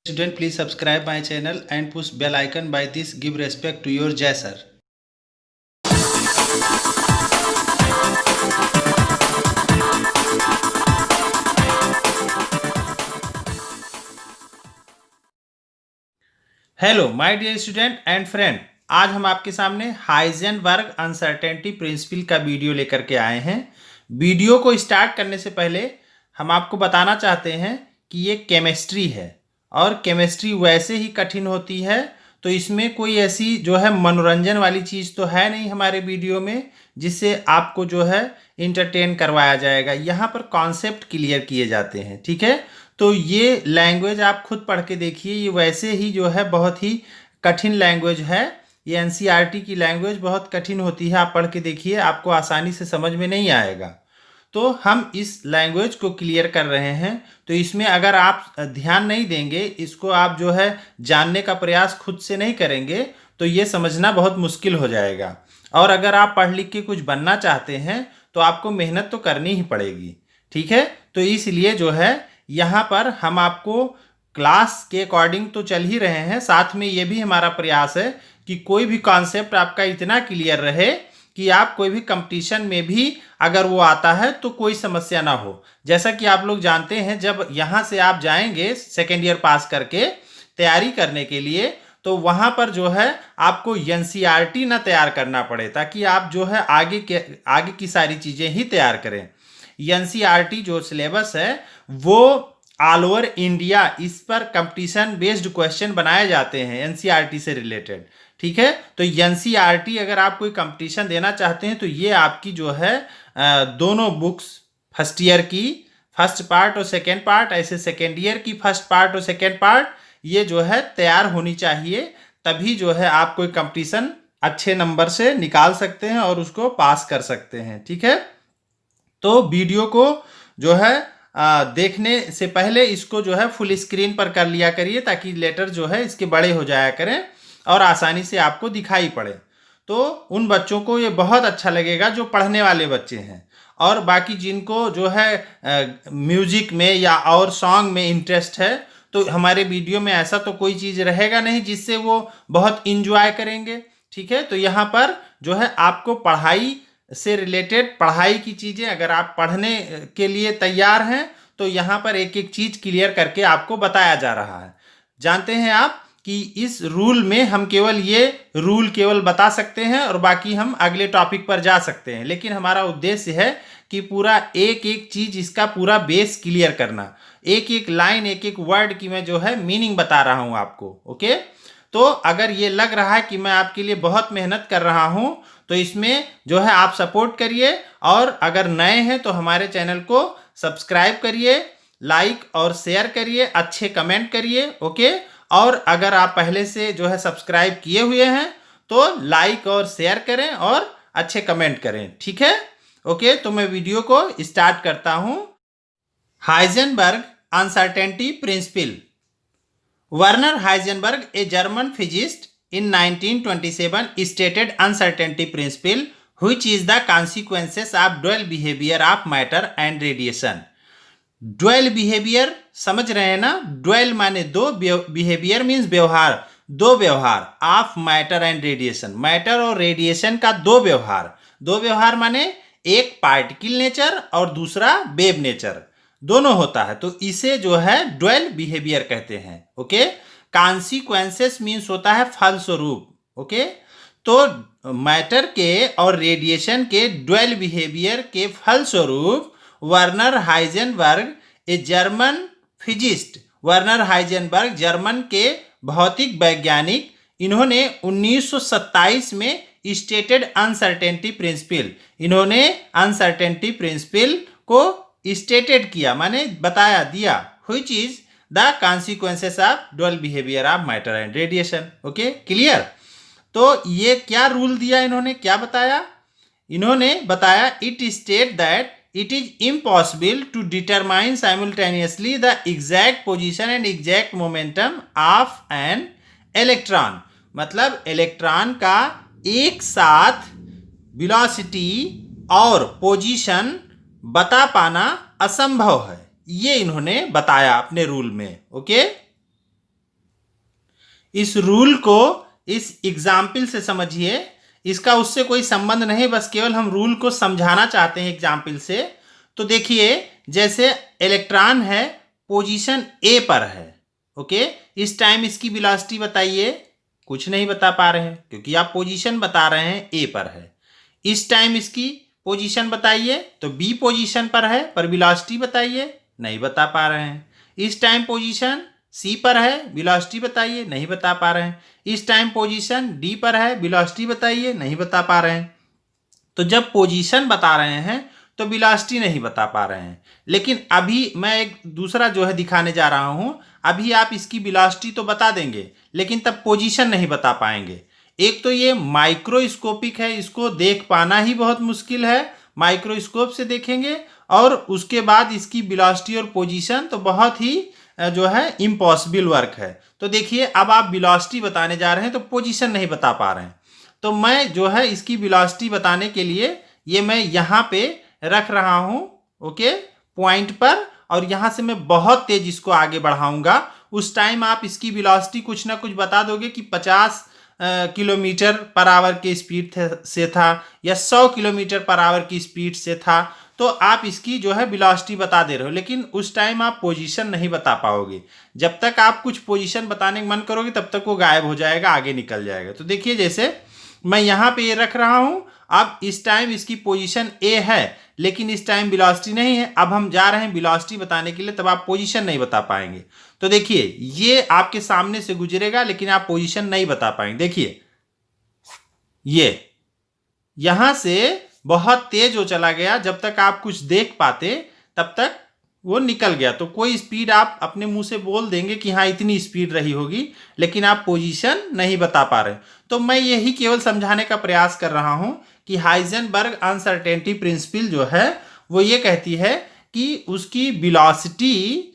Student, please subscribe my channel and push bell icon. By this, give respect to your Jai sir. Hello my dear student and friend, आज हम आपके सामने Heisenberg uncertainty principle का video लेकर के आए हैं। वीडियो को स्टार्ट करने से पहले हम आपको बताना चाहते हैं कि ये केमिस्ट्री है और केमिस्ट्री वैसे ही कठिन होती है, तो इसमें कोई ऐसी जो है मनोरंजन वाली चीज़ तो है नहीं हमारे वीडियो में जिससे आपको जो है इंटरटेन करवाया जाएगा। यहाँ पर कॉन्सेप्ट क्लियर किए जाते हैं, ठीक है। तो ये लैंग्वेज आप खुद पढ़ के देखिए, ये वैसे ही जो है बहुत ही कठिन लैंग्वेज है। ये एनसीईआरटी की लैंग्वेज बहुत कठिन होती है, आप पढ़ के देखिए, आपको आसानी से समझ में नहीं आएगा। तो हम इस लैंग्वेज को क्लियर कर रहे हैं, तो इसमें अगर आप ध्यान नहीं देंगे, इसको आप जो है जानने का प्रयास खुद से नहीं करेंगे, तो ये समझना बहुत मुश्किल हो जाएगा। और अगर आप पढ़ लिख के कुछ बनना चाहते हैं तो आपको मेहनत तो करनी ही पड़ेगी, ठीक है। तो इसलिए जो है यहाँ पर हम आपको क्लास के अकॉर्डिंग तो चल ही रहे हैं, साथ में ये भी हमारा प्रयास है कि कोई भी कॉन्सेप्ट आपका इतना क्लियर रहे कि आप कोई भी कंपटीशन में भी अगर वो आता है तो कोई समस्या ना हो। जैसा कि आप लोग जानते हैं, जब यहाँ से आप जाएंगे सेकेंड ईयर पास करके तैयारी करने के लिए, तो वहाँ पर जो है आपको एनसीईआरटी ना तैयार करना पड़े, ताकि आप जो है आगे की सारी चीज़ें ही तैयार करें। एनसीईआरटी जो सिलेबस है वो ऑल ओवर इंडिया इस पर कंपटीशन बेस्ड क्वेश्चन बनाए जाते हैं एनसीईआरटी से रिलेटेड, ठीक है। तो एनसीईआरटी अगर आप कोई कंपटीशन देना चाहते हैं तो ये आपकी जो है दोनों बुक्स फर्स्ट ईयर की फर्स्ट पार्ट और सेकेंड पार्ट, ऐसे सेकेंड ईयर की फर्स्ट पार्ट और सेकेंड पार्ट, ये जो है तैयार होनी चाहिए, तभी जो है आप कोई कंपटीशन अच्छे नंबर से निकाल सकते हैं और उसको पास कर सकते हैं, ठीक है। तो वीडियो को जो है देखने से पहले इसको जो है फुल स्क्रीन पर कर लिया करिए, ताकि लेटर जो है इसके बड़े हो जाया करें और आसानी से आपको दिखाई पड़े। तो उन बच्चों को ये बहुत अच्छा लगेगा जो पढ़ने वाले बच्चे हैं, और बाकी जिनको जो है म्यूजिक में या और सॉन्ग में इंटरेस्ट है, तो हमारे वीडियो में ऐसा तो कोई चीज़ रहेगा नहीं जिससे वो बहुत इंजॉय करेंगे, ठीक है। तो यहाँ पर जो है आपको पढ़ाई से रिलेटेड पढ़ाई की चीज़ें, अगर आप पढ़ने के लिए तैयार हैं तो यहाँ पर एक एक चीज़ क्लियर करके आपको बताया जा रहा है। जानते हैं आप कि इस रूल में हम केवल ये रूल केवल बता सकते हैं और बाकी हम अगले टॉपिक पर जा सकते हैं, लेकिन हमारा उद्देश्य है कि पूरा एक एक चीज़ इसका पूरा बेस क्लियर करना, एक एक लाइन एक एक वर्ड की मैं जो है मीनिंग बता रहा हूँ आपको, ओके। तो अगर ये लग रहा है कि मैं आपके लिए बहुत मेहनत कर रहा हूँ, तो इसमें जो है आप सपोर्ट करिए, और अगर नए हैं तो हमारे चैनल को सब्सक्राइब करिए, लाइक और शेयर करिए, अच्छे कमेंट करिए, ओके। और अगर आप पहले से जो है सब्सक्राइब किए हुए हैं तो लाइक और शेयर करें और अच्छे कमेंट करें, ठीक है, ओके। तो मैं वीडियो को स्टार्ट करता हूँ। Heisenberg uncertainty principal. Werner Heisenberg, a German physicist, in 1927 stated uncertainty principle, which is the consequences of dual behavior of matter and radiation. Dual behaviour समझ रहे हैं ना, ड्वेल माने दो, बिहेवियर मीन्स व्यवहार, दो व्यवहार, of matter and radiation, matter और रेडिएशन का दो व्यवहार, दो व्यवहार माने एक पार्टिकल नेचर और दूसरा वेव नेचर, दोनों होता है, तो इसे जो है ड्वेल बिहेवियर कहते हैं, ओके। कॉन्सिक्वेंसेस मीन्स होता है फलस्वरूप, ओके। तो मैटर के और रेडिएशन के ड्वेल बिहेवियर के फलस्वरूप Werner Heisenberg, a German physicist, Werner Heisenberg German के भौतिक वैज्ञानिक, इन्होंने 1927 में स्टेटेड अनसर्टेनिटी प्रिंसिपल, इन्होंने अनसर्टेनिटी प्रिंसिपल को स्टेटेड किया, माने बताया दिया, which is the consequences of dual behaviour of matter and radiation, okay, clear. तो ये क्या रूल दिया इन्होंने, क्या बताया, इन्होंने बताया it state that it is impossible to determine simultaneously the exact position and exact momentum of an electron, मतलब इलेक्ट्रॉन का एक साथ वेलोसिटी और पोजीशन बता पाना असंभव है, ये इन्होंने बताया अपने रूल में, ओके। इस रूल को इस एग्जाम्पल से समझिए, इसका उससे कोई संबंध नहीं, बस केवल हम रूल को समझाना चाहते हैं एग्जाम्पल से। तो देखिए, जैसे इलेक्ट्रॉन है पोजीशन ए पर है, ओके, इस टाइम इसकी वेलोसिटी बताइए, कुछ नहीं बता पा रहे हैं क्योंकि आप पोजीशन बता रहे हैं ए पर है। इस टाइम इसकी पोजीशन बताइए, तो बी पोजीशन पर है, पर वेलोसिटी बताइए, नहीं बता पा रहे हैं। इस टाइम पोजीशन सी पर है, वेलोसिटी बताइए, नहीं बता पा रहे हैं। इस टाइम पोजीशन डी पर है, वेलोसिटी बताइए, नहीं बता पा रहे हैं। तो जब पोजीशन बता रहे हैं तो वेलोसिटी नहीं बता पा रहे हैं। लेकिन अभी मैं एक दूसरा जो है दिखाने जा रहा हूं। अभी आप इसकी वेलोसिटी तो बता देंगे, लेकिन तब पोजीशन नहीं बता पाएंगे। एक तो ये माइक्रोस्कोपिक है, इसको देख पाना ही बहुत मुश्किल है, माइक्रोस्कोप से देखेंगे, और उसके बाद इसकी वेलोसिटी और पोजीशन तो बहुत ही जो है इम्पॉसिबल वर्क है। तो देखिए, अब आप वेलोसिटी बताने जा रहे हैं तो पोजीशन नहीं बता पा रहे हैं। तो मैं जो है इसकी वेलोसिटी बताने के लिए ये मैं यहाँ पे रख रहा हूँ, ओके, पॉइंट पर, और यहाँ से मैं बहुत तेज इसको आगे बढ़ाऊंगा। उस टाइम आप इसकी वेलोसिटी कुछ ना कुछ बता दोगे कि 50 किलोमीटर पर आवर की स्पीड से था या 100 किलोमीटर पर आवर की स्पीड से था। तो आप इसकी जो है वेलोसिटी बता दे रहे हो, लेकिन उस टाइम आप पोजीशन नहीं बता पाओगे। जब तक आप कुछ पोजीशन बताने का मन करोगे तब तक वो गायब हो जाएगा, आगे निकल जाएगा। तो देखिए, जैसे मैं यहाँ पे ये रख रहा हूँ, अब इस टाइम इसकी पोजीशन ए है, लेकिन इस टाइम वेलोसिटी नहीं है। अब हम जा रहे हैं वेलोसिटी बताने के लिए, तब आप पोजीशन नहीं बता पाएंगे। तो देखिए, ये आपके सामने से गुजरेगा लेकिन आप पोजीशन नहीं बता पाएंगे। देखिए, ये यहां से बहुत तेज हो चला गया, जब तक आप कुछ देख पाते तब तक वो निकल गया। तो कोई स्पीड आप अपने मुंह से बोल देंगे कि हाँ इतनी स्पीड रही होगी, लेकिन आप पोजीशन नहीं बता पा रहे। तो मैं यही केवल समझाने का प्रयास कर रहा हूं कि हाइजेनबर्ग अनसर्टेनिटी प्रिंसिपल जो है वो ये कहती है कि उसकी वेलोसिटी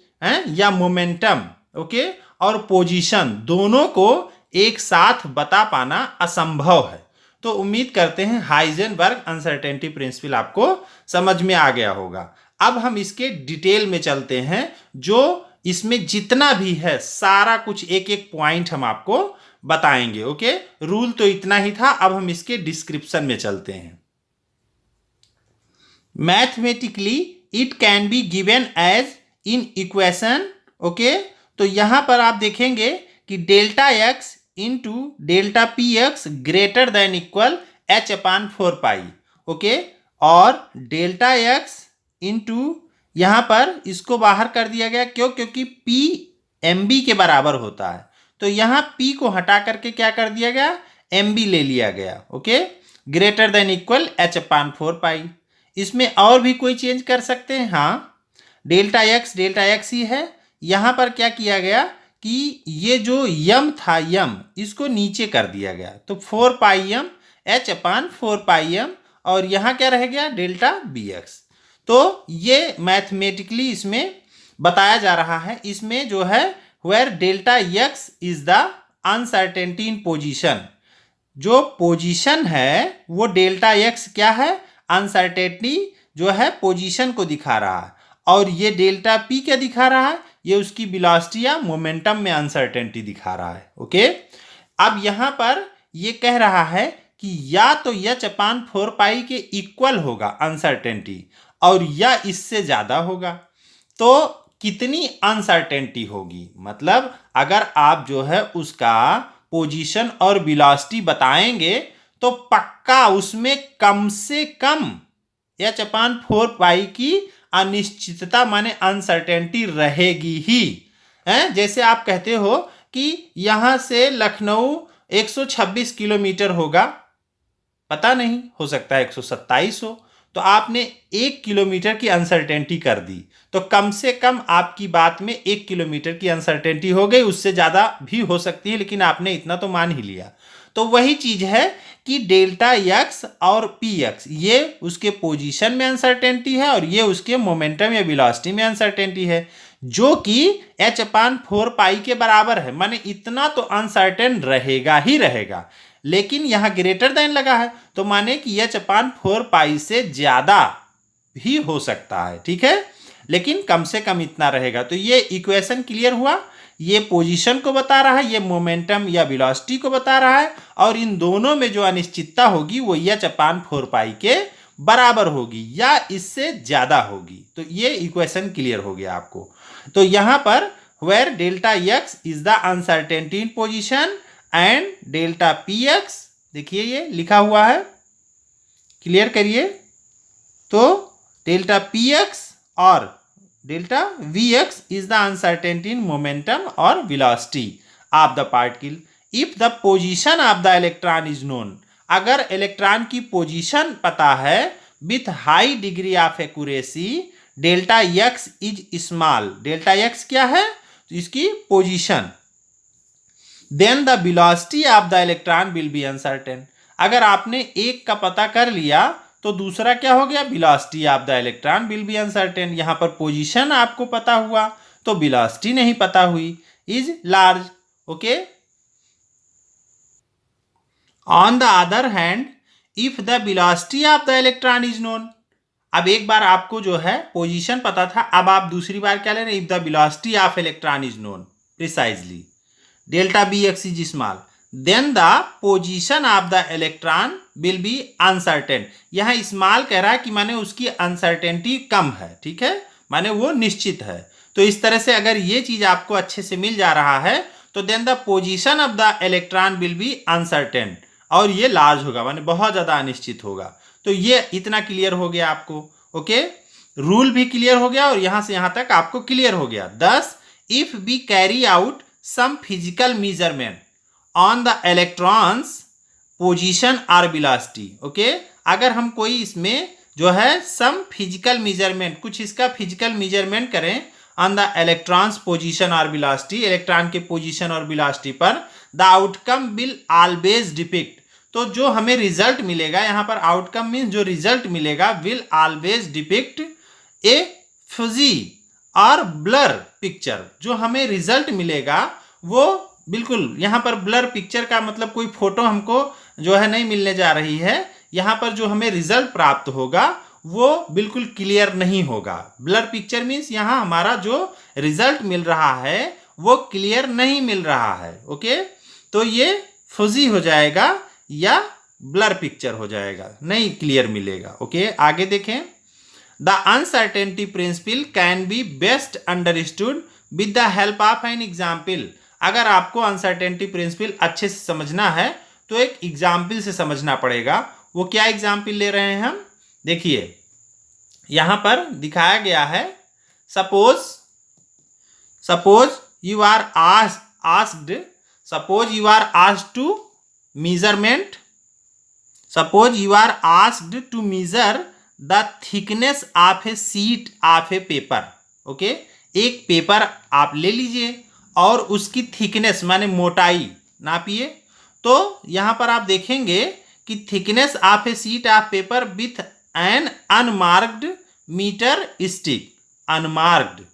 या मोमेंटम, ओके, और पोजीशन दोनों को एक साथ बता पाना असंभव है। तो उम्मीद करते हैं हाइजेनबर्ग अनसर्टेनिटी प्रिंसिपल आपको समझ में आ गया होगा। अब हम इसके डिटेल में चलते हैं, जो इसमें जितना भी है सारा कुछ एक एक पॉइंट हम आपको बताएंगे, ओके। रूल तो इतना ही था, अब हम इसके डिस्क्रिप्शन में चलते हैं। Mathematically it can be given as in equation, okay. तो यहां पर आप देखेंगे कि delta x into delta p x greater than equal h/4 okay, और डेल्टा एक्स इंटू यहाँ पर इसको बाहर कर दिया गया, क्योंकि p mb के बराबर होता है। तो यहाँ p को हटा करके क्या कर दिया गया, mb ले लिया गया, okay, greater than equal h/4। इसमें और भी कोई चेंज कर सकते हैं, हाँ, डेल्टा एक्स ही है। यहाँ पर क्या किया गया कि ये जो यम था, यम, इसको नीचे कर दिया गया, तो 4πm h/4πm, और यहाँ क्या रह गया, डेल्टा बी एक्स। तो ये मैथमेटिकली इसमें बताया जा रहा है। इसमें जो है where delta x is the uncertainty in position, जो पोजीशन है वो डेल्टा एक्स क्या है, अनसर्टेनिटी जो है पोजीशन को दिखा रहा है, और ये डेल्टा पी क्या दिखा रहा है, ये उसकी वेलोसिटी या मोमेंटम में अनसर्टेनिटी दिखा रहा है, ओके। अब यहाँ पर ये कह रहा है कि या तो h/4 के इक्वल होगा अनसर्टेनिटी, और या इससे ज्यादा होगा। तो कितनी अनसर्टेनिटी होगी, मतलब अगर आप जो है उसका पोजीशन और वेलोसिटी बताएंगे तो पक्का उसमें कम से कम h/4 की अनिश्चितता माने अनसर्टेनिटी रहेगी ही। जैसे आप कहते हो कि यहां से लखनऊ 126 किलोमीटर होगा, पता नहीं, हो सकता है 127 हो, तो आपने 1 किलोमीटर की अनसर्टेनिटी कर दी, तो कम से कम आपकी बात में 1 किलोमीटर की अनसर्टेनिटी हो गई। उससे ज़्यादा भी हो सकती है, लेकिन आपने इतना तो मान ही लिया। तो वही चीज़ है कि डेल्टा एक्स और पी एक्स, ये उसके पोजीशन में अनसर्टेनिटी है और ये उसके मोमेंटम या वेलोसिटी में अनसर्टेनिटी है, जो कि h/4 के बराबर है। माने इतना तो अनसर्टेन रहेगा ही रहेगा, लेकिन यहाँ ग्रेटर देन लगा है, तो माने कि h/4 से ज़्यादा भी हो सकता है, ठीक है, लेकिन कम से कम इतना रहेगा। तो ये इक्वेशन क्लियर हुआ। ये पोजीशन को बता रहा है, ये मोमेंटम या वेलोसिटी को बता रहा है, और इन दोनों में जो अनिश्चितता होगी वो h/4 पाई के बराबर होगी या इससे ज़्यादा होगी। तो ये इक्वेशन क्लियर हो गया आपको। तो यहाँ पर where delta x is the uncertainty in position and delta px, देखिए ये लिखा हुआ है, क्लियर करिए। तो डेल्टा px और delta vx is the uncertainty in momentum और velocity of the particle if the position of the electron is known. अगर इलेक्ट्रॉन की पोजीशन पता है with high degree of accuracy, delta x is small, delta x क्या है, तो इसकी position, then the velocity of the electron will be uncertain. अगर आपने एक का पता कर लिया तो दूसरा क्या हो गया, velocity of the electron will be uncertain. यहाँ पर पोजीशन आपको पता हुआ तो वेलोसिटी नहीं पता हुई, is large. Okay, on the other hand if the velocity of the electron is known, अब एक बार आपको जो है पोजीशन पता था, अब आप दूसरी बार क्या ले रहे हैं, if the velocity of electron is known precisely, delta bx is small, then the position of the electron will be uncertain. यहाँ स्मॉल कह रहा है कि माने उसकी अनसर्टेनिटी कम है, ठीक है, माने वो निश्चित है। तो इस तरह से अगर ये चीज आपको अच्छे से मिल जा रहा है तो then the position of the electron will be uncertain, और ये लार्ज होगा, माने बहुत ज्यादा अनिश्चित होगा। तो ये इतना क्लियर हो गया आपको। ओके, रूल भी क्लियर हो गया और यहां से यहां तक आपको क्लियर हो गया। Thus, if we carry out some physical measurement on the electron's position और वेलोसिटी, ओके, अगर हम कोई इसमें जो है सम फिजिकल मेजरमेंट, कुछ इसका फिजिकल मेजरमेंट करें ऑन द इलेक्ट्रॉन्स पोजीशन और वेलोसिटी, इलेक्ट्रॉन के पोजीशन और वेलोसिटी पर, the outcome will always depict, तो जो हमें रिजल्ट मिलेगा, यहाँ पर आउटकम मीन्स जो रिजल्ट मिलेगा, will always depict A fuzzy और ब्लर पिक्चर। जो हमें रिजल्ट मिलेगा वो बिल्कुल, यहाँ पर ब्लर पिक्चर का मतलब कोई फोटो हमको जो है नहीं मिलने जा रही है, यहाँ पर जो हमें रिजल्ट प्राप्त होगा वो बिल्कुल क्लियर नहीं होगा। ब्लर पिक्चर मीन्स यहाँ हमारा जो रिजल्ट मिल रहा है वो क्लियर नहीं मिल रहा है। ओके, तो ये फजी हो जाएगा या ब्लर पिक्चर हो जाएगा, नहीं क्लियर मिलेगा। ओके, आगे देखें। The uncertainty principle can be best understood with the help of an example. अगर आपको अनसर्टेनिटी प्रिंसिपल अच्छे से समझना है तो एक एग्जाम्पल से समझना पड़ेगा। वो क्या एग्जाम्पल ले रहे हैं हम, देखिए यहां पर दिखाया गया है। Suppose you are asked to measurement, suppose you are asked to measure the thickness of a sheet of a paper. Okay, एक पेपर आप ले लीजिए और उसकी थिकनेस माने मोटाई नापिए। तो यहाँ पर आप देखेंगे कि thickness of a sheet of paper with an unmarked metre stick, unmarked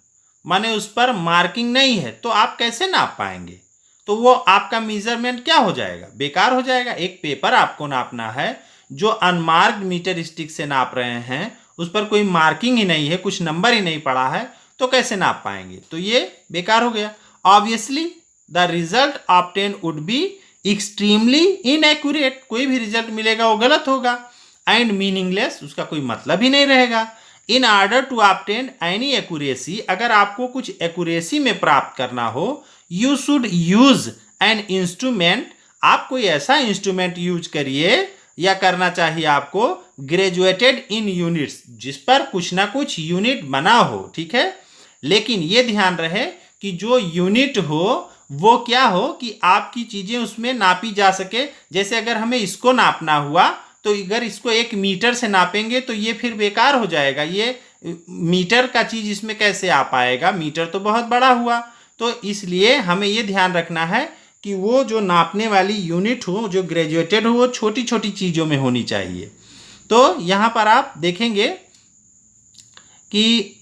माने उस पर मार्किंग नहीं है, तो आप कैसे नाप पाएंगे, तो वो आपका मेजरमेंट क्या हो जाएगा, बेकार हो जाएगा। एक पेपर आपको नापना है जो अनमार्क्ड मीटर स्टिक से नाप रहे हैं, उस पर कोई मार्किंग ही नहीं है, कुछ नंबर ही नहीं पड़ा है, तो कैसे नाप पाएंगे, तो ये बेकार हो गया। Obviously the result obtain would be extremely inaccurate, कोई भी रिजल्ट मिलेगा वो गलत होगा, एंड मीनिंगलेस, उसका कोई मतलब ही नहीं रहेगा। In order to obtain any accuracy, अगर आपको कुछ एक्यूरेसी में प्राप्त करना हो, you should use an instrument, आप कोई ऐसा इंस्ट्रूमेंट यूज करिए या करना चाहिए आपको ग्रेजुएटेड इन यूनिट्स, जिस पर कुछ ना कुछ यूनिट बना हो, ठीक है। लेकिन ये ध्यान रहे कि जो यूनिट हो वो क्या हो कि आपकी चीजें उसमें नापी जा सके। जैसे अगर हमें इसको नापना हुआ तो अगर इसको 1 मीटर से नापेंगे तो ये फिर बेकार हो जाएगा, ये मीटर का चीज इसमें कैसे आ पाएगा, मीटर तो बहुत बड़ा हुआ। तो इसलिए हमें ये ध्यान रखना है कि वो जो नापने वाली यूनिट हो, जो ग्रेजुएटेड हो, वो छोटी छोटी चीज़ों में होनी चाहिए। तो यहाँ पर आप देखेंगे कि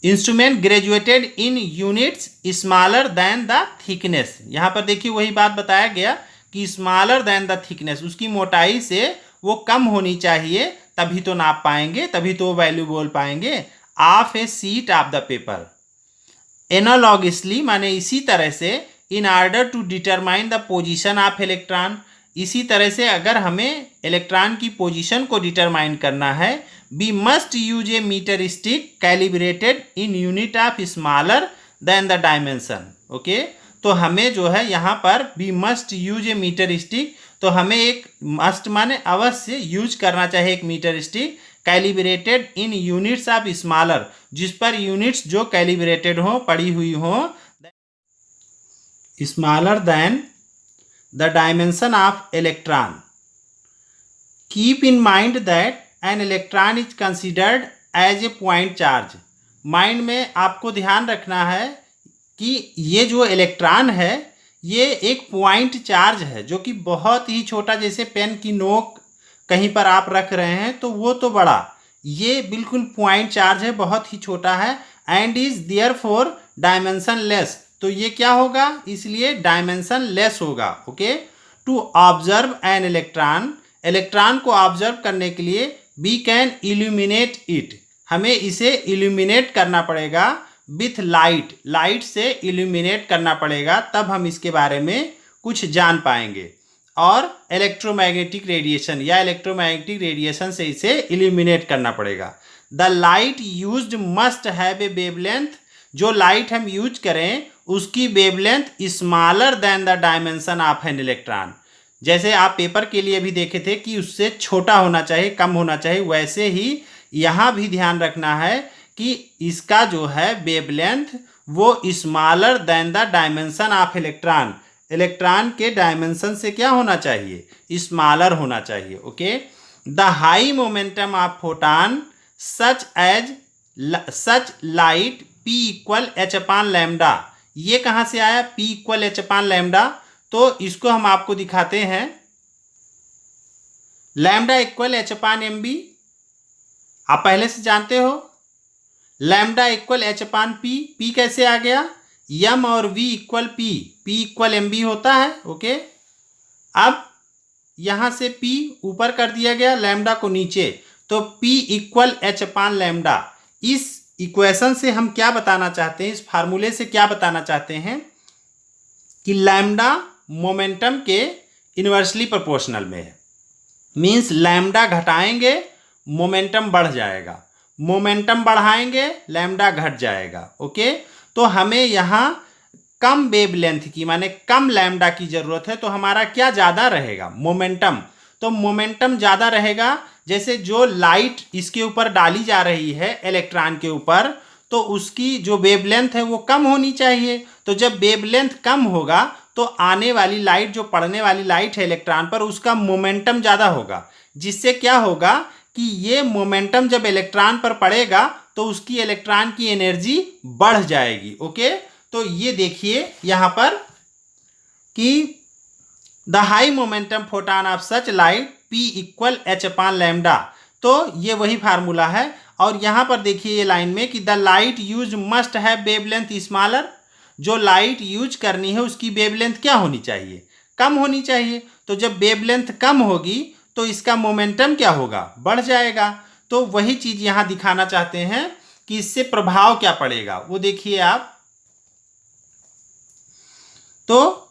instrument graduated in units smaller than the thickness, यहाँ पर देखिए वही बात बताया गया कि स्मॉलर देन द थिकनेस, उसकी मोटाई से वो कम होनी चाहिए, तभी तो नाप पाएंगे, तभी तो वैल्यू बोल पाएंगे। Of a sheet of the paper, analogously माने इसी तरह से, in order to determine the position of electron, इसी तरह से अगर हमें इलेक्ट्रॉन की पोजीशन को डिटरमाइन करना है, we must use a metre stick calibrated in unit of smaller than the dimension. Okay, तो हमें जो है यहाँ पर we must use a metre stick, तो हमें एक मस्ट माने अवश्य यूज करना चाहिए एक metre stick calibrated in units of smaller, जिस पर यूनिट्स जो कैलिब्रेटेड हो, पड़ी हुई हो, smaller than the dimension of electron. Keep in mind that an electron is considered as a point charge. Mind में आपको ध्यान रखना है कि ये जो इलेक्ट्रॉन है ये एक पॉइंट चार्ज है, जो कि बहुत ही छोटा, जैसे पेन की नोक कहीं पर आप रख रहे हैं तो वो तो बड़ा, ये बिल्कुल पॉइंट चार्ज है, बहुत ही छोटा है। And is therefore dimensionless, तो ये क्या होगा, इसलिए डायमेंशन लेस होगा। Okay, to observe an electron, electron को ऑब्जर्व करने के लिए वी कैन इल्यूमिनेट इट, हमें इसे इल्यूमिनेट करना पड़ेगा विथ लाइट, लाइट से इल्यूमिनेट करना पड़ेगा, तब हम इसके बारे में कुछ जान पाएंगे। और इलेक्ट्रोमैग्नेटिक रेडिएशन या इलेक्ट्रोमैग्नेटिक रेडिएशन से इसे इल्यूमिनेट करना पड़ेगा। The light used must have a wavelength, जो लाइट हम यूज करें उसकी wavelength smaller than the dimension of an electron. जैसे आप पेपर के लिए भी देखे थे कि उससे छोटा होना चाहिए, कम होना चाहिए, वैसे ही यहाँ भी ध्यान रखना है कि इसका जो है वेवलेंथ वो smaller than the dimension of electron, electron के डायमेंशन से क्या होना चाहिए, स्मॉलर होना चाहिए। Okay, the high momentum of photon such light P equal H upon lambda, ये कहाँ से आया P इक्वल एच अपान लैम्डा, तो इसको हम आपको दिखाते हैं। लैम्डा इक्वल एच अपान एम बी, आप पहले से जानते हो, लैम्डा इक्वल एच अपान पी, पी कैसे आ गया, एम और we equal p, p equal m v होता है। ओके, अब यहाँ से पी ऊपर कर दिया गया, लैम्डा को नीचे, तो पी इक्वल एच अपान लैम्डा। इस इक्वेशन से हम क्या बताना चाहते हैं, इस फार्मूले से क्या बताना चाहते हैं कि लैम्डा मोमेंटम के इन्वर्सली प्रोपोर्शनल में है। मीन्स लैम्डा घटाएंगे मोमेंटम बढ़ जाएगा, मोमेंटम बढ़ाएंगे लैम्डा घट जाएगा। ओके, तो हमें यहाँ कम वेवलेंथ की माने कम लैम्डा की ज़रूरत है, तो हमारा क्या ज़्यादा रहेगा, मोमेंटम, तो मोमेंटम ज़्यादा रहेगा। जैसे जो लाइट इसके ऊपर डाली जा रही है इलेक्ट्रॉन के ऊपर, तो उसकी जो वेवलेंथ है वो कम होनी चाहिए, तो जब वेवलेंथ कम होगा तो आने वाली लाइट, जो पड़ने वाली लाइट है इलेक्ट्रॉन पर, उसका मोमेंटम ज़्यादा होगा, जिससे क्या होगा कि ये मोमेंटम जब इलेक्ट्रॉन पर पड़ेगा तो उसकी इलेक्ट्रॉन की एनर्जी बढ़ जाएगी। ओके, तो ये देखिए यहाँ पर कि the high momentum photon of such light P equal H upon lambda, तो ये वही फार्मूला है। और यहाँ पर देखिए ये लाइन में कि the light use must have wavelength smaller, जो लाइट यूज करनी है उसकी वेवलेंथ क्या होनी चाहिए, कम होनी चाहिए, तो जब वेवलेंथ कम होगी तो इसका मोमेंटम क्या होगा, बढ़ जाएगा। तो वही चीज़ यहाँ दिखाना चाहते हैं कि इससे प्रभाव क्या पड़ेगा, वो देखिए आप। तो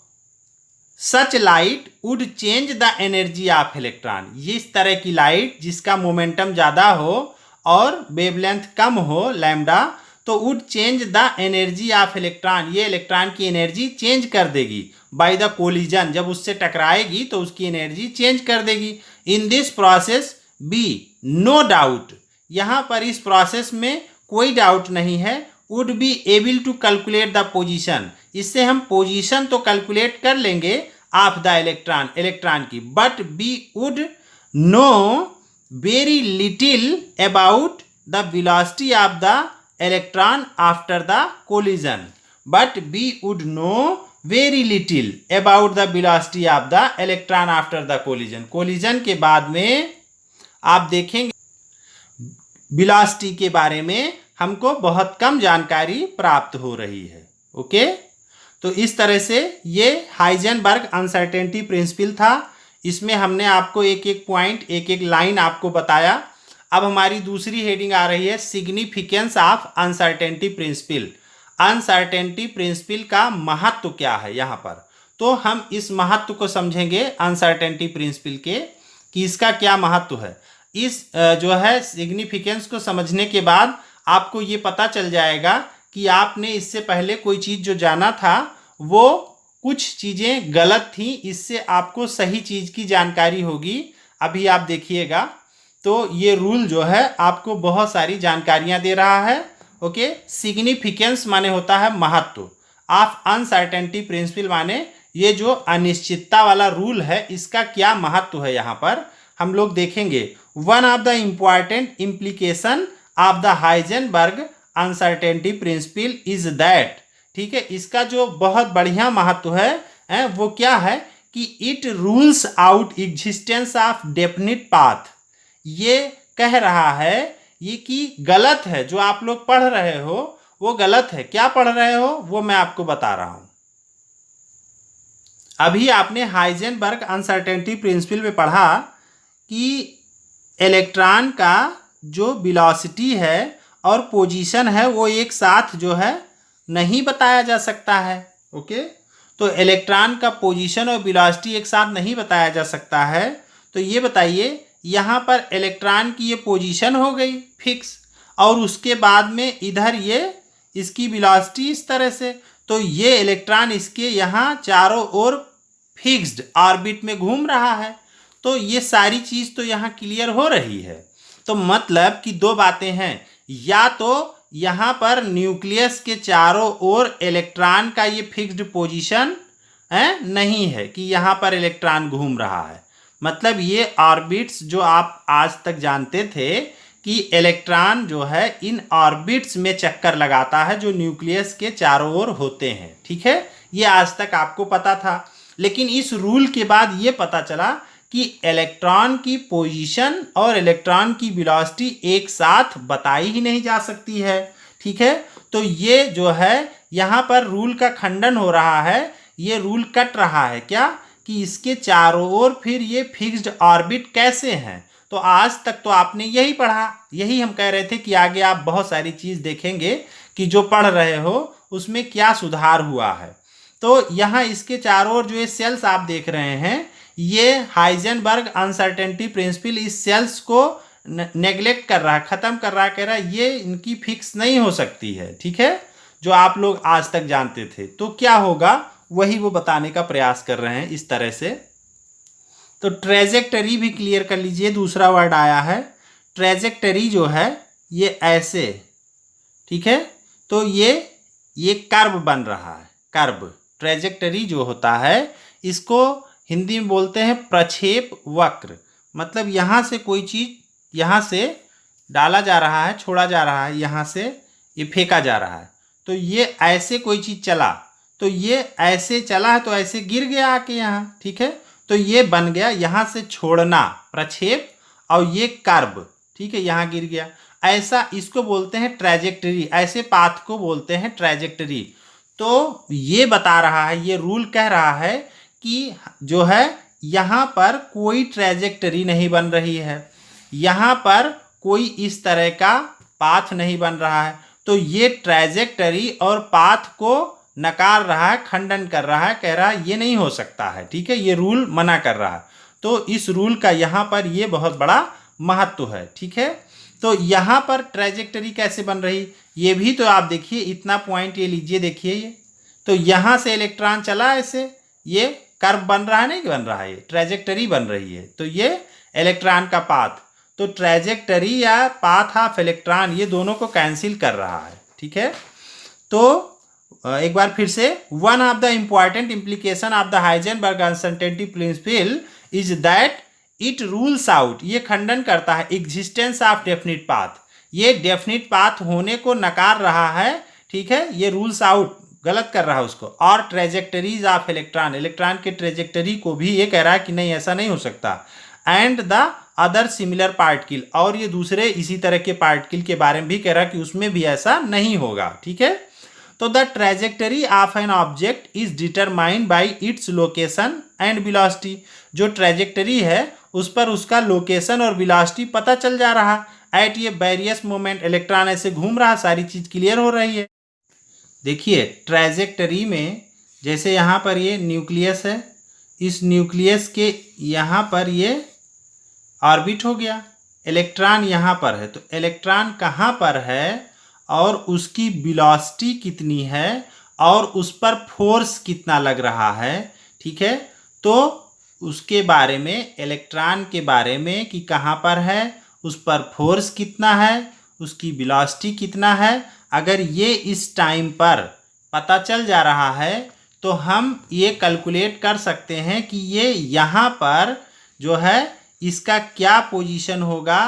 such light would change the energy of electron, ये इस तरह की लाइट जिसका मोमेंटम ज़्यादा हो और वेवलेंथ कम हो लैम्डा, तो would change the energy of electron, ये इलेक्ट्रॉन की एनर्जी चेंज कर देगी बाय द कोलिजन, जब उससे टकराएगी तो उसकी एनर्जी चेंज कर देगी। In this process we no doubt, यहाँ पर इस प्रोसेस में कोई डाउट नहीं है, would be able to calculate the position, इससे हम पोजीशन तो कैलकुलेट कर लेंगे ऑफ द इलेक्ट्रॉन, इलेक्ट्रॉन की, but we would know very little about the velocity of the electron after the collision, but we would know very little about the velocity of the electron after the collision, collision के बाद में आप देखेंगे velocity के बारे में हमको बहुत कम जानकारी प्राप्त हो रही है। ओके, तो इस तरह से ये हाइजेनबर्ग अनसर्टेनिटी प्रिंसिपल था, इसमें हमने आपको एक एक पॉइंट, एक एक लाइन आपको बताया। अब हमारी दूसरी हेडिंग आ रही है significance of uncertainty principle. Uncertainty principle का महत्व क्या है यहाँ पर। तो हम इस महत्व को समझेंगे अनसर्टेनिटी प्रिंसिपल के, कि इसका क्या महत्व है। इस जो है सिग्निफिकेंस को समझने के बाद आपको ये पता चल जाएगा कि आपने इससे पहले कोई चीज़ जो जाना था वो कुछ चीज़ें गलत थी, इससे आपको सही चीज़ की जानकारी होगी। अभी आप देखिएगा तो ये रूल जो है आपको बहुत सारी जानकारियाँ दे रहा है। ओके, सिग्निफिकेंस माने होता है महत्व, ऑफ अनसर्टेनिटी प्रिंसिपल माने ये जो अनिश्चितता वाला रूल है इसका क्या महत्व है। यहाँ पर हम लोग देखेंगे one of the important implication of the Heisenberg uncertainty principle is that, ठीक है, इसका जो बहुत बढ़िया महत्व है वो क्या है कि it rules out existence of definite path. ये कह रहा है ये कि गलत है, जो आप लोग पढ़ रहे हो वो गलत है। क्या पढ़ रहे हो वो मैं आपको बता रहा हूं। अभी आपने हाइजेनबर्ग अनसर्टेनिटी प्रिंसिपल में पढ़ा कि इलेक्ट्रॉन का जो वेलोसिटी है और पोजीशन है वो एक साथ जो है नहीं बताया जा सकता है। ओके, तो इलेक्ट्रॉन का पोजीशन और वेलोसिटी एक साथ नहीं बताया जा सकता है। तो ये बताइए यहाँ पर इलेक्ट्रॉन की ये पोजीशन हो गई फिक्स, और उसके बाद में इधर ये इसकी वेलोसिटी इस तरह से, तो ये इलेक्ट्रॉन इसके यहाँ चारों ओर फिक्स्ड ऑर्बिट में घूम रहा है। तो ये सारी चीज़ तो यहाँ क्लियर हो रही है। तो मतलब कि दो बातें हैं, या तो यहाँ पर न्यूक्लियस के चारों ओर इलेक्ट्रॉन का ये फिक्स्ड पोजीशन नहीं है कि यहाँ पर इलेक्ट्रॉन घूम रहा है। मतलब ये ऑर्बिट्स जो आप आज तक जानते थे कि इलेक्ट्रॉन जो है इन ऑर्बिट्स में चक्कर लगाता है जो न्यूक्लियस के चारों ओर होते हैं, ठीक है, ये आज तक आपको पता था। लेकिन इस रूल के बाद ये पता चला कि इलेक्ट्रॉन की पोजीशन और इलेक्ट्रॉन की वेलोसिटी एक साथ बताई ही नहीं जा सकती है, ठीक है। तो ये जो है यहाँ पर रूल का खंडन हो रहा है, ये रूल कट रहा है क्या कि इसके चारों ओर फिर ये फिक्स्ड ऑर्बिट कैसे हैं। तो आज तक तो आपने यही पढ़ा, यही हम कह रहे थे कि आगे आप बहुत सारी चीज़ देखेंगे कि जो पढ़ रहे हो उसमें क्या सुधार हुआ है। तो यहाँ इसके चारों ओर जो ये सेल्स आप देख रहे हैं, ये हाइजेनबर्ग अनसर्टेनिटी प्रिंसिपल इस सेल्स को नेग्लेक्ट कर रहा है, ख़त्म कर रहा है, कह रहा है ये इनकी फिक्स नहीं हो सकती है, ठीक है, जो आप लोग आज तक जानते थे। तो क्या होगा वही वो बताने का प्रयास कर रहे हैं इस तरह से। तो ट्रेजेक्टरी भी क्लियर कर लीजिए, दूसरा वर्ड आया है ट्रेजेक्टरी, जो है ये ऐसे, ठीक है, तो ये कर्व बन रहा है, कर्व। ट्रेजेक्टरी जो होता है इसको हिंदी में बोलते हैं प्रक्षेप वक्र। मतलब यहाँ से कोई चीज़ यहाँ से डाला जा रहा है, छोड़ा जा रहा है, यहाँ से ये फेंका जा रहा है, तो ये ऐसे कोई चीज़ चला, तो ये ऐसे चला है तो ऐसे गिर गया आके यहाँ, ठीक है, तो ये बन गया यहाँ से छोड़ना प्रक्षेप, और ये कर्व, ठीक है, यहाँ गिर गया, ऐसा इसको बोलते हैं ट्रेजेक्टरी, ऐसे पाथ को बोलते हैं ट्रेजेक्टरी। तो ये बता रहा है, ये रूल कह रहा है कि जो है यहाँ पर कोई ट्रेजेक्टरी नहीं बन रही है, यहाँ पर कोई इस तरह का पाथ नहीं बन रहा है। तो ये ट्रेजेक्टरी और पाथ को नकार रहा है, खंडन कर रहा है, कह रहा है ये नहीं हो सकता है, ठीक है, ये रूल मना कर रहा है। तो इस रूल का यहाँ पर ये बहुत बड़ा महत्व है, ठीक है। तो यहाँ पर ट्रेजेक्टरी कैसे बन रही, ये भी तो आप देखिए, इतना पॉइंट ये लीजिए, देखिए ये तो यहाँ से इलेक्ट्रॉन चला ऐसे, ये कर्व बन रहा है, नहीं बन रहा है, ये ट्रेजेक्टरी बन रही है। तो ये इलेक्ट्रॉन का पाथ, तो ट्रेजेक्टरी या पाथ ऑफ इलेक्ट्रॉन ये दोनों को कैंसिल कर रहा है, ठीक है। तो एक बार फिर से, one of the important implication of the Heisenberg uncertainty principle is that it rules out, ये खंडन करता है एग्जिस्टेंस ऑफ डेफिनिट पाथ, ये डेफिनिट पाथ होने को नकार रहा है, ठीक है, ये रूल्स आउट गलत कर रहा है उसको। और ट्रेजेक्टरीज ऑफ इलेक्ट्रॉन, इलेक्ट्रॉन के ट्रेजेक्टरी को भी ये कह रहा है कि नहीं ऐसा नहीं हो सकता। And the other similar particle, और ये दूसरे इसी तरह के पार्टिकल के बारे में भी कह रहा है कि उसमें भी ऐसा नहीं होगा, ठीक है। तो the trajectory of an object is determined by its location and velocity, जो ट्रेजेक्टरी है उस पर उसका लोकेशन और वेलोसिटी पता चल जा रहा है। एट ये वेरियस मोमेंट इलेक्ट्रॉन ऐसे घूम रहा, सारी चीज़ क्लियर हो रही है। देखिए ट्रैजेक्टरी में जैसे यहाँ पर ये न्यूक्लियस है, इस न्यूक्लियस के यहाँ पर ये ऑर्बिट हो गया, इलेक्ट्रॉन यहाँ पर है, तो इलेक्ट्रॉन कहाँ पर है और उसकी वेलोसिटी कितनी है और उस पर फोर्स कितना लग रहा है, ठीक है। तो उसके बारे में, इलेक्ट्रॉन के बारे में कि कहाँ पर है, उस पर फोर्स कितना है, उसकी वेलोसिटी कितना है, अगर ये इस टाइम पर पता चल जा रहा है तो हम ये कैलकुलेट कर सकते हैं कि ये यहाँ पर जो है इसका क्या पोजीशन होगा,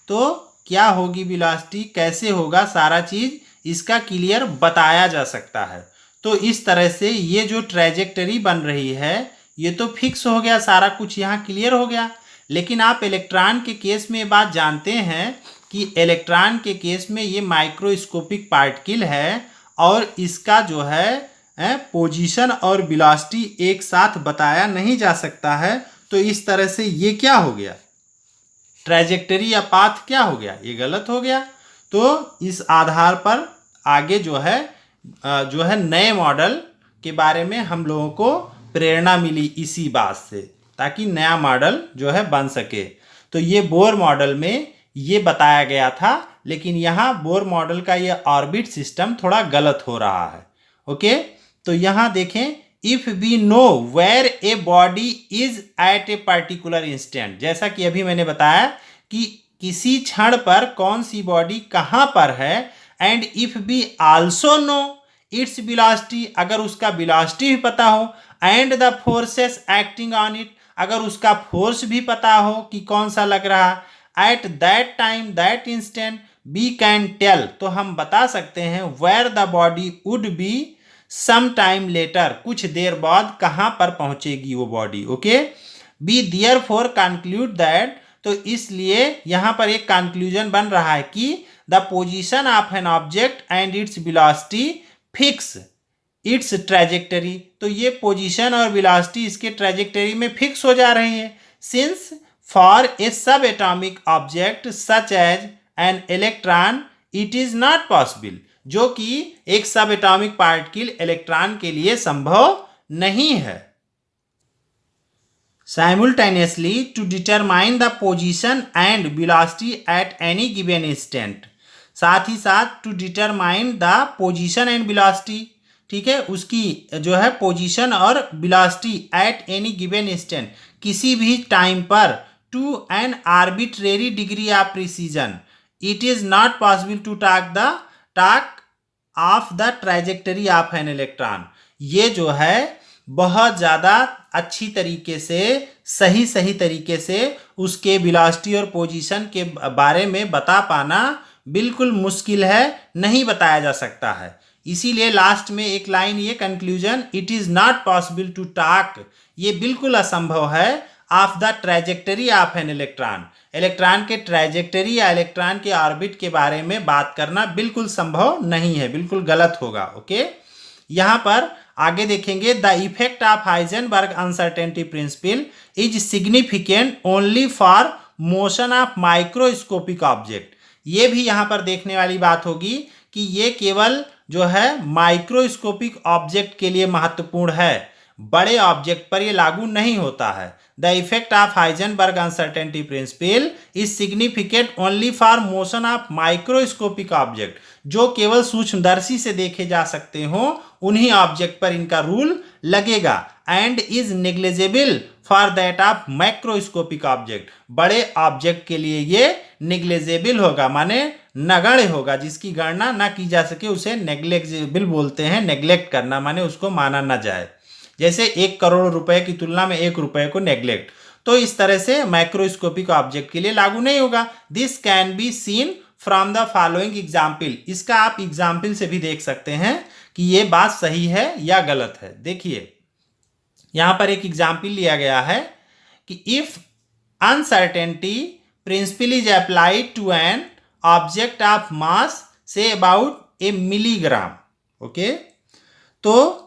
तो क्या होगी वेलोसिटी, कैसे होगा, सारा चीज़ इसका क्लियर बताया जा सकता है। तो इस तरह से ये जो ट्रैजेक्टरी बन रही है ये तो फिक्स हो गया, सारा कुछ यहाँ क्लियर हो गया। लेकिन आप इलेक्ट्रॉन के केस में ये बात जानते हैं कि इलेक्ट्रॉन के केस में ये माइक्रोस्कोपिक पार्टिकल है और इसका जो है पोजीशन और वेलोसिटी एक साथ बताया नहीं जा सकता है। तो इस तरह से ये क्या हो गया, ट्रैजेक्टरी या पाथ क्या हो गया, ये गलत हो गया। तो इस आधार पर आगे जो है नए मॉडल के बारे में हम लोगों को प्रेरणा मिली इसी बात से, ताकि नया मॉडल जो है बन सके। तो ये बोर मॉडल में ये बताया गया था, लेकिन यहाँ बोर मॉडल का ये ऑर्बिट सिस्टम थोड़ा गलत हो रहा है। ओके, तो यहाँ देखें, if we know where a body is at a particular instant, जैसा कि अभी मैंने बताया कि किसी क्षण पर कौन सी बॉडी कहाँ पर है, and if we also know its velocity, अगर उसका वेलोसिटी भी पता हो, and the forces acting on it, अगर उसका फोर्स भी पता हो कि कौन सा लग रहा, at that time that instant we can tell, तो हम बता सकते हैं where the body would be some time later, कुछ देर बाद कहाँ पर पहुंचेगी वो body. Okay, we therefore conclude that, तो इसलिए यहाँ पर एक कंक्लूजन बन रहा है कि the position of an object and its velocity fix it's trajectory, तो ये पोजीशन और वेलोसिटी इसके ट्रैजेक्टरी में फिक्स हो जा रही है। Since for a subatomic object such as an electron it is not possible, जो कि एक सब एटॉमिक पार्टिकल इलेक्ट्रॉन के लिए संभव नहीं है। Simultaneously to determine the position and velocity at any given instant, साथ ही साथ to determine the position and velocity, ठीक है, उसकी जो है पोजीशन और velocity at any given instant, किसी भी टाइम पर, to an arbitrary degree of precision, it is not possible to talk of the trajectory of an electron, ये जो है बहुत ज़्यादा अच्छी तरीके से, सही तरीके से उसके वेलोसिटी और पोजीशन के बारे में बता पाना बिल्कुल मुश्किल है, नहीं बताया जा सकता है। इसीलिए लास्ट में एक लाइन ये conclusion, it is not possible to talk, ये बिल्कुल असंभव है, of the trajectory of an electron, electron के ट्रैजेक्टरी या इलेक्ट्रॉन के ऑर्बिट के बारे में बात करना बिल्कुल संभव नहीं है, बिल्कुल गलत होगा। ओके, यहाँ पर आगे देखेंगे, the effect of Heisenberg uncertainty principle is significant only for motion of microscopic object, ये भी यहाँ पर देखने वाली बात होगी कि ये केवल जो है माइक्रोस्कोपिक ऑब्जेक्ट के लिए महत्वपूर्ण है, बड़े ऑब्जेक्ट पर ये लागू नहीं होता है। The effect of Heisenberg uncertainty principle is significant only for motion of microscopic object, जो केवल सूक्ष्मदर्शी से देखे जा सकते हो उन्हीं ऑब्जेक्ट पर इनका रूल लगेगा, and is negligible for that of macroscopic object, बड़े ऑब्जेक्ट के लिए ये नेग्लिजिबल होगा, माने नगण्य होगा, जिसकी गणना ना की जा सके उसे नेग्लिजिबल बोलते हैं, नेग्लेक्ट करना माने उसको माना ना जाए, जैसे 1 करोड़ रुपए की तुलना में 1 रुपए को नेग्लेक्ट, तो इस तरह से माइक्रोस्कोपिक ऑब्जेक्ट के लिए लागू नहीं होगा। This can be seen from the following example, इसका आप एग्जाम्पल से भी देख सकते हैं कि ये बात सही है या गलत है। देखिए यहाँ पर एक एग्जाम्पल लिया गया है कि if uncertainty principle is applied to an object of mass say about a milligram. Okay, तो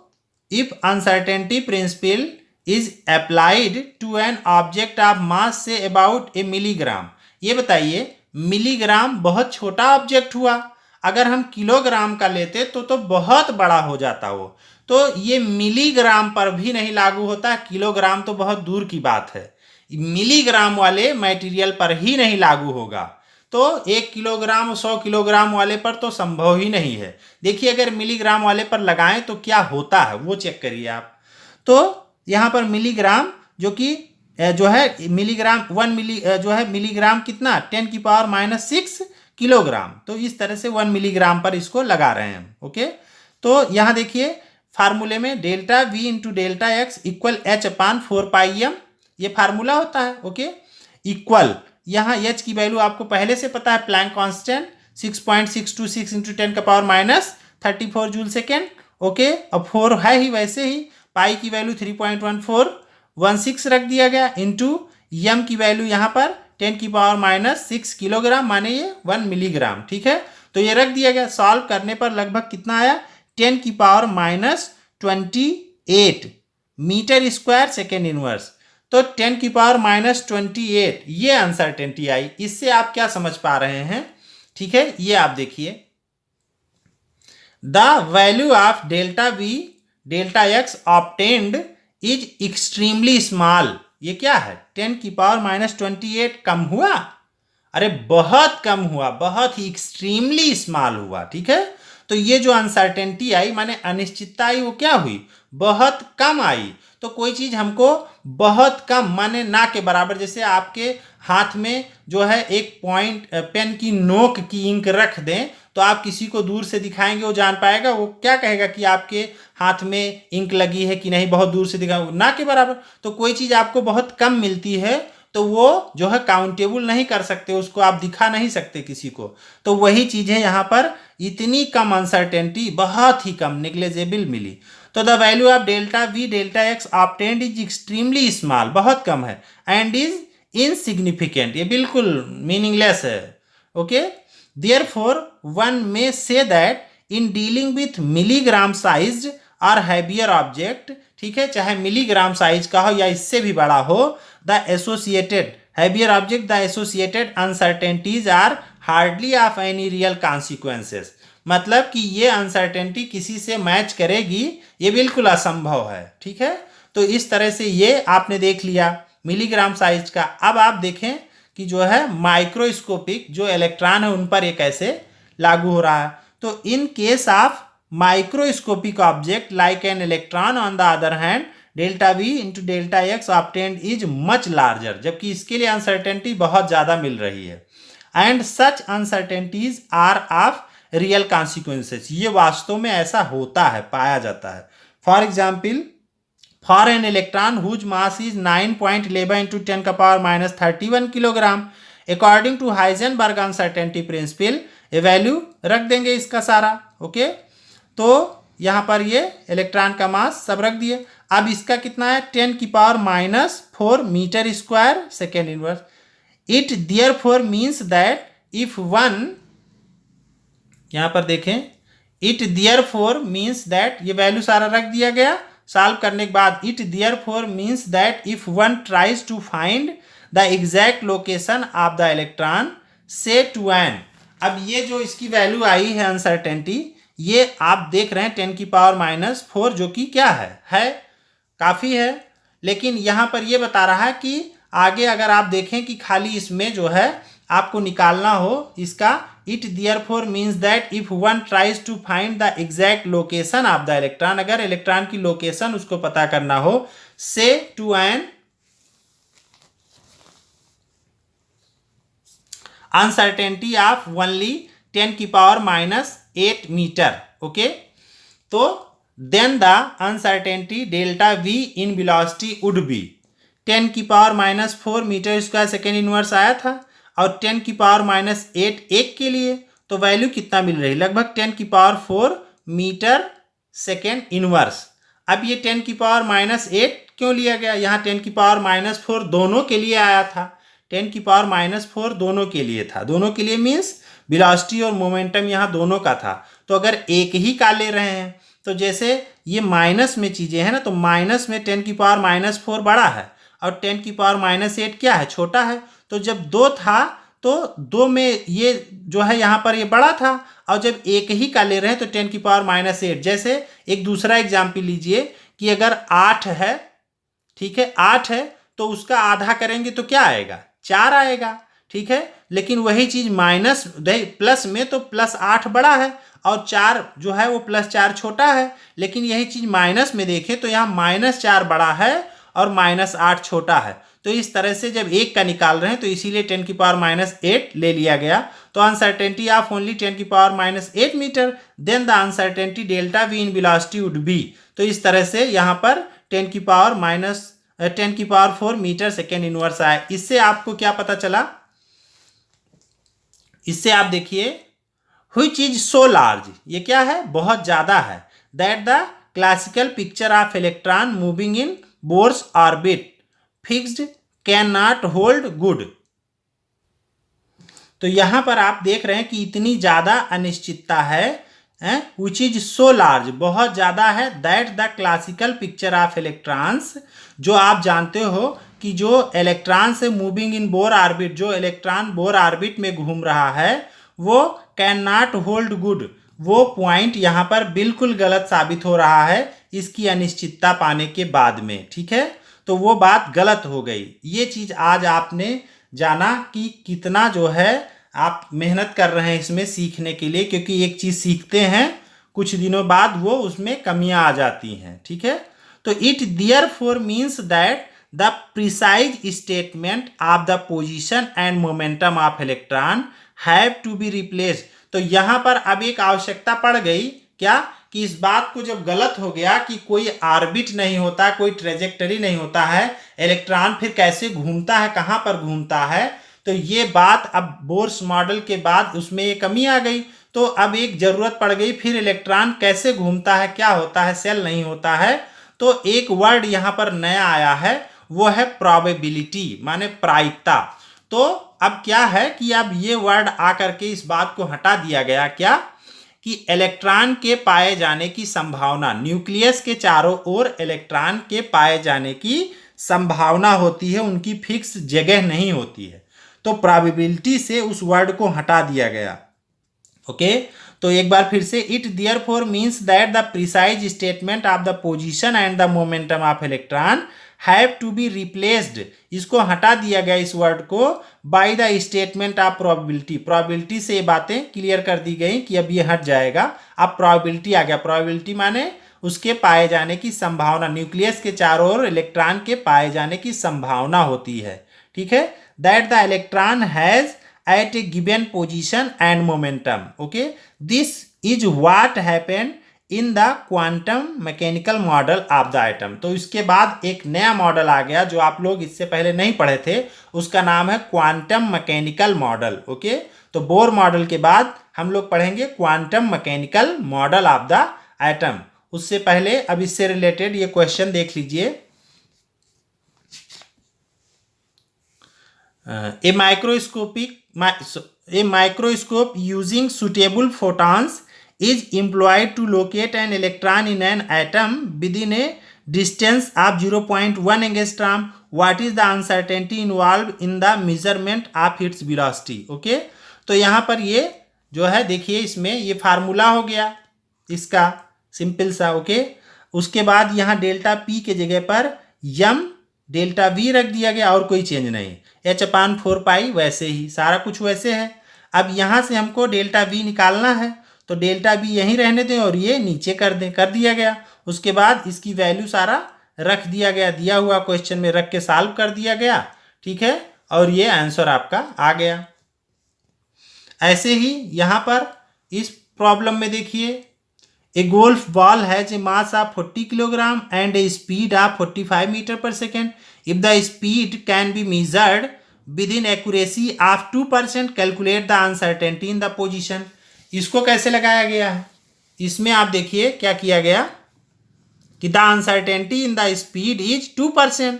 if uncertainty principle is applied to an object of mass say about a milligram, ये बताइए मिलीग्राम बहुत छोटा object हुआ, अगर हम kilogram का लेते तो बहुत बड़ा हो जाता वो। तो ये मिलीग्राम पर भी नहीं लागू होता, किलोग्राम तो बहुत दूर की बात है, मिलीग्राम वाले मटेरियल पर ही नहीं लागू होगा। तो 1 किलोग्राम 100 किलोग्राम वाले पर तो संभव ही नहीं है। देखिए अगर मिलीग्राम वाले पर लगाएं तो क्या होता है वो चेक करिए आप। तो यहाँ पर मिलीग्राम जो कि जो है मिलीग्राम 1 मिली जो है मिलीग्राम कितना 10⁻⁻6 किलोग्राम। तो इस तरह से 1 मिलीग्राम पर इसको लगा रहे हैं। ओके, तो यहाँ देखिए फार्मूले में delta v into delta x equal H/4πm ये फार्मूला होता है। ओके, इक्वल यहाँ H की वैल्यू आपको पहले से पता है, Planck constant 6.626 into 10⁻34 joule second. Okay, अब 4 है ही वैसे ही, पाई की वैल्यू 3.1416 रख दिया गया इंटू यम की वैल्यू यहाँ पर 10⁻⁻6 किलोग्राम माने ये 1 मिलीग्राम। ठीक है, तो ये रख दिया गया। सॉल्व करने पर लगभग कितना आया 10⁻28 मीटर स्क्वायर सेकेंड इनवर्स। तो 10⁻28 ये अनसर्टेनिटी आई। इससे आप क्या समझ पा रहे हैं? ठीक है, ये आप देखिए, the value of delta we delta x obtained is extremely small. ये क्या है 10⁻28 कम हुआ, अरे बहुत कम हुआ, बहुत ही एक्सट्रीमली स्मॉल हुआ। ठीक है, तो ये जो अनसर्टेनिटी आई माने अनिश्चितता आई वो क्या हुई, बहुत कम आई। तो कोई चीज़ हमको बहुत कम माने ना के बराबर, जैसे आपके हाथ में जो है एक पॉइंट पेन की नोक की इंक रख दें तो आप किसी को दूर से दिखाएंगे, वो जान पाएगा, वो क्या कहेगा कि आपके हाथ में इंक लगी है कि नहीं, बहुत दूर से दिखा ना के बराबर। तो कोई चीज़ आपको बहुत कम मिलती है तो वो जो है काउंटेबल नहीं कर सकते, उसको आप दिखा नहीं सकते किसी को। तो वही चीज़ है यहाँ पर, इतनी कम अनसर्टेनिटी, बहुत ही कम, नेग्लिजिबल मिली। तो the value of delta we delta x obtained is extremely small, बहुत कम है, एंड इज इनसिग्निफिकेंट, ये बिल्कुल मीनिंगलेस है। Okay, therefore one may say that in dealing with milligram sized और हैवियर ऑब्जेक्ट, ठीक है, चाहे मिलीग्राम साइज का हो या इससे भी बड़ा हो, the associated heavier object the associated uncertainties are hardly of any real consequences. मतलब कि ये अनसर्टेनिटी किसी से मैच करेगी, ये बिल्कुल असंभव है। ठीक है, तो इस तरह से ये आपने देख लिया मिलीग्राम साइज का। अब आप देखें कि जो है माइक्रोस्कोपिक जो इलेक्ट्रॉन है उन पर ये कैसे लागू हो रहा है। तो in case of microscopic object like an electron on the other hand delta v into delta x obtained is much larger, जबकि इसके लिए अनसर्टेनिटी बहुत ज़्यादा मिल रही है। And such uncertainties are of real consequences, ये वास्तव में ऐसा होता है, पाया जाता है। For example, for an electron whose mass is 9.11 into 10⁻31 kilogram according to Heisenberg uncertainty principle, ये वैल्यू रख देंगे इसका सारा। ओके, तो यहाँ पर ये इलेक्ट्रॉन का मास सब रख दिए। अब इसका कितना है 10⁻⁴ metre square second inverse. It therefore means that if one, यहाँ पर देखें, इट देयरफॉर मीन्स दैट, ये वैल्यू सारा रख दिया गया सॉल्व करने के बाद। It therefore means that if one tries to find the exact location of the electron से टू एन, अब ये जो इसकी वैल्यू आई है अनसर्टेनिटी, ये आप देख रहे हैं 10⁻⁴, जो कि क्या है काफ़ी है। लेकिन यहाँ पर ये बता रहा है कि आगे अगर आप देखें कि खाली इसमें जो है आपको निकालना हो इसका, it therefore means that if one tries to find the exact location of the electron, अगर इलेक्ट्रॉन की लोकेशन उसको पता करना हो, say to an uncertainty of only 10⁻⁸ metre. Okay, तो then the uncertainty delta v in velocity would be 10⁻⁴ metre square second inverse आया था, और 10⁻⁸ एक के लिए तो वैल्यू कितना मिल रही, लगभग 10⁻⁴ मीटर सेकेंड इनवर्स। अब ये 10⁻⁸ क्यों लिया गया, यहाँ 10⁻⁴ दोनों के लिए आया था, 10⁻⁴ दोनों के लिए था, दोनों के लिए मीन्स वेलोसिटी और मोमेंटम यहाँ दोनों का था। तो अगर एक ही का ले रहे हैं तो जैसे ये माइनस में चीज़ें हैं ना, तो माइनस में 10⁻⁴ बड़ा है और 10⁻⁸ क्या है, छोटा है। तो जब 2 था तो 2 में ये जो है यहाँ पर ये बड़ा था, और जब एक ही का ले रहे हैं तो 10⁻⁸। जैसे एक दूसरा एग्जाम्पल लीजिए कि अगर 8 है, ठीक है, 8 है तो उसका आधा करेंगे तो क्या आएगा, 4 आएगा, ठीक है। लेकिन वही चीज माइनस प्लस में तो +8 बड़ा है और 4 जो है वो +4 छोटा है। लेकिन यही चीज माइनस में देखें तो यहाँ -4 बड़ा है और -8 छोटा है। तो इस तरह से जब एक का निकाल रहे हैं तो इसीलिए 10⁻⁸ ले लिया गया। तो uncertainty of only 10⁻⁸ metre, then the uncertainty delta v in velocity would be. तो इस तरह से यहाँ पर 10⁻⁴ मीटर सेकेंड इनवर्स आए। इससे आपको क्या पता चला, इससे आप देखिए व्हिच इज सो लार्ज, ये क्या है, बहुत ज्यादा है, that the classical picture of electron moving in Bohr's orbit fixed cannot not hold good. तो यहां पर आप देख रहे हैं कि इतनी ज्यादा अनिश्चितता है, विच इज सो लार्ज, बहुत ज्यादा है, that the classical picture of electrons, जो आप जानते हो कि जो इलेक्ट्रॉन से मूविंग इन बोर ऑर्बिट, जो इलेक्ट्रॉन बोर ऑर्बिट में घूम रहा है वो कैन नॉट होल्ड गुड, वो पॉइंट यहाँ पर बिल्कुल गलत साबित हो रहा है इसकी अनिश्चितता पाने के बाद में, ठीक है। तो वो बात गलत हो गई। ये चीज आज आपने जाना कि कितना जो है आप मेहनत कर रहे हैं इसमें सीखने के लिए, क्योंकि एक चीज सीखते हैं कुछ दिनों बाद वो उसमें कमियां आ जाती हैं, ठीक है। तो it therefore means that the precise statement of the position and momentum of electron have to be replaced. तो यहाँ पर अब एक आवश्यकता पड़ गई क्या, कि इस बात को जब गलत हो गया कि कोई ऑर्बिट नहीं होता, कोई ट्रेजेक्टरी नहीं होता है, इलेक्ट्रॉन फिर कैसे घूमता है, कहाँ पर घूमता है, तो ये बात अब बोर्स मॉडल के बाद उसमें ये कमी आ गई। तो अब एक जरूरत पड़ गई फिर इलेक्ट्रॉन कैसे घूमता है, क्या होता है, सेल नहीं होता है। तो एक वर्ड यहाँ पर नया आया है, वो है प्रोबेबिलिटी, माने प्रायिकता। तो अब क्या है कि अब ये वर्ड आकर के इस बात को हटा दिया गया, क्या कि इलेक्ट्रॉन के पाए जाने की संभावना, न्यूक्लियस के चारों ओर इलेक्ट्रॉन के पाए जाने की संभावना होती है, उनकी फिक्स जगह नहीं होती है। तो प्रोबेबिलिटी से उस वर्ड को हटा दिया गया। ओके, तो एक बार फिर से, it therefore means that the precise statement of the position and the momentum of electron have to be replaced, इसको हटा दिया गया इस वर्ड को, by the statement of probability. Probability से ये बातें क्लियर कर दी गई कि अब ये हट जाएगा, अब प्रोबेबिलिटी आ गया। प्रोबेबिलिटी माने उसके पाए जाने की संभावना, न्यूक्लियस के चारों ओर इलेक्ट्रॉन के पाए जाने की संभावना होती है, ठीक है। That the electron has at a given position and momentum. Okay, this is what happened in the quantum mechanical model of the atom. तो इसके बाद एक नया मॉडल आ गया जो आप लोग इससे पहले नहीं पढ़े थे, उसका नाम है क्वांटम मैकेनिकल मॉडल। ओके, तो बोर मॉडल के बाद हम लोग पढ़ेंगे quantum mechanical model of the atom. उससे पहले अब इससे रिलेटेड ये क्वेश्चन देख लीजिए। A microscope using suitable photons is employed to locate an electron in an atom within a distance of 0.1 angstrom. What is the uncertainty involved in the measurement of its velocity? Okay, तो यहाँ पर ये जो है देखिए, इसमें ये formula हो गया इसका सिंपल सा। ओके, उसके बाद यहाँ डेल्टा पी के जगह पर यम डेल्टा वी रख दिया गया और कोई चेंज नहीं, h/4 वैसे ही सारा कुछ वैसे है। अब यहाँ से हमको डेल्टा वी निकालना है, तो डेल्टा बी यहीं रहने दें और ये नीचे कर दें, कर दिया गया। उसके बाद इसकी वैल्यू सारा रख दिया गया, दिया हुआ क्वेश्चन में रख के सॉल्व कर दिया गया, ठीक है, और ये आंसर आपका आ गया। ऐसे ही यहाँ पर इस प्रॉब्लम में देखिए, a golf ball has a mass of 40 kilogram and a speed of 45 metre per second. If the speed can be measured within accuracy of 2%, calculate the uncertainty in the position. इसको कैसे लगाया गया है, इसमें आप देखिए क्या किया गया कि the uncertainty in the speed is 2%।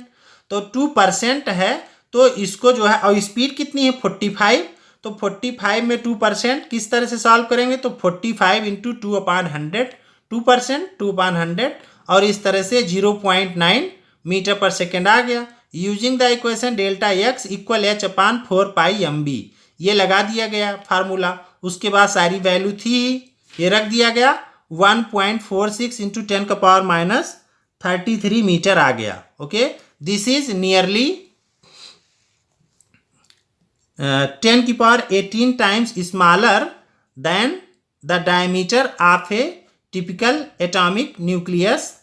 तो 2% है, तो इसको जो है, और स्पीड कितनी है 45, तो 45 में 2% किस तरह से सॉल्व करेंगे, तो 45 इंटू 2/100, 2% 2/100, और इस तरह से 0.9 मीटर पर सेकेंड आ गया। Using the equation delta x equal h/4 pi mb, ये लगा दिया गया फार्मूला। उसके बाद सारी वैल्यू थी, ये रख दिया गया, 1.46 इंटू 10⁻³ मीटर आ गया। Okay, this is nearly 10⁻18 times smaller than the diameter of A typical atomic nucleus.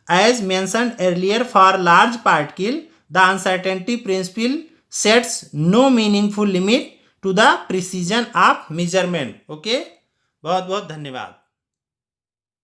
As mentioned earlier, for large particle, the uncertainty principle sets no meaningful limit to the precision of measurement. Okay, बहुत बहुत धन्यवाद।